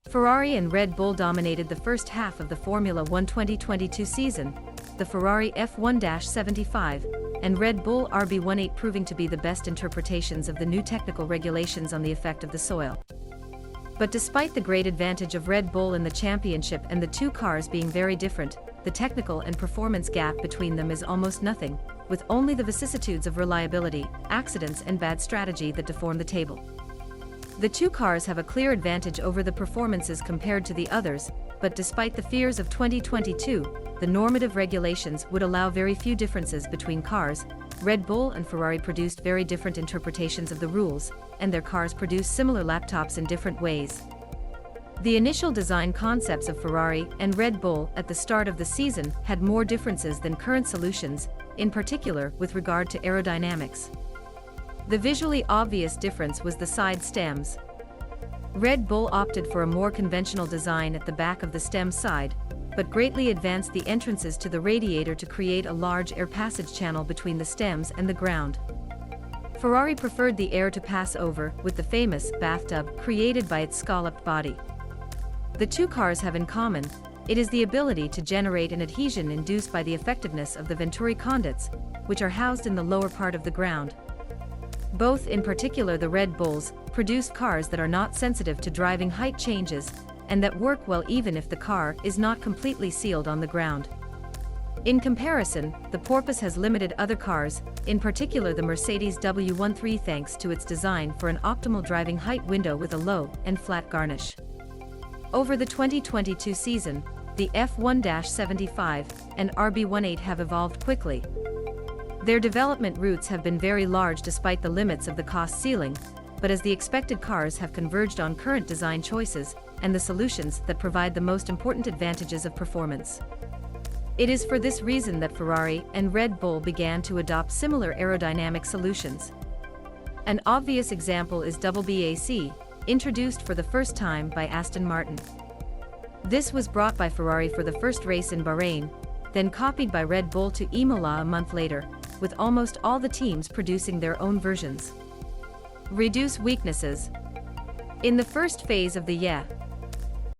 Ferrari and Red Bull dominated the first half of the Formula One 2022 season, the Ferrari F1-75 and Red Bull RB18 proving to be the best interpretations of the new technical regulations on the effect of the soil. But despite the great advantage of Red Bull in the championship and the two cars being very different, the technical and performance gap between them is almost nothing, with only the vicissitudes of reliability, accidents and bad strategy that deform the table. The two cars have a clear advantage over the performances compared to the others, but despite the fears of 2022, the normative regulations would allow very few differences between cars. Red Bull and Ferrari produced very different interpretations of the rules, and their cars produced similar laptops in different ways. The initial design concepts of Ferrari and Red Bull at the start of the season had more differences than current solutions, in particular with regard to aerodynamics. The visually obvious difference was the side stems. Red Bull opted for a more conventional design at the back of the stem side, but greatly advanced the entrances to the radiator to create a large air passage channel between the stems and the ground. Ferrari preferred the air to pass over, with the famous bathtub created by its scalloped body. The two cars have in common, it is the ability to generate an adhesion induced by the effectiveness of the Venturi conduits, which are housed in the lower part of the ground. Both, in particular the Red Bulls, produced cars that are not sensitive to driving height changes, and that work well even if the car is not completely sealed on the ground. In comparison, the porpoise has limited other cars, in particular the Mercedes W13 thanks to its design for an optimal driving height window with a low and flat garnish. Over the 2022 season, the F1-75 and RB18 have evolved quickly. Their development routes have been very large despite the limits of the cost ceiling, but as the expected cars have converged on current design choices and the solutions that provide the most important advantages of performance. It is for this reason that Ferrari and Red Bull began to adopt similar aerodynamic solutions. An obvious example is double-Bac, introduced for the first time by Aston Martin. This was brought by Ferrari for the first race in Bahrain, then copied by Red Bull to Imola a month later, with almost all the teams producing their own versions. Reduce weaknesses. In the first phase of the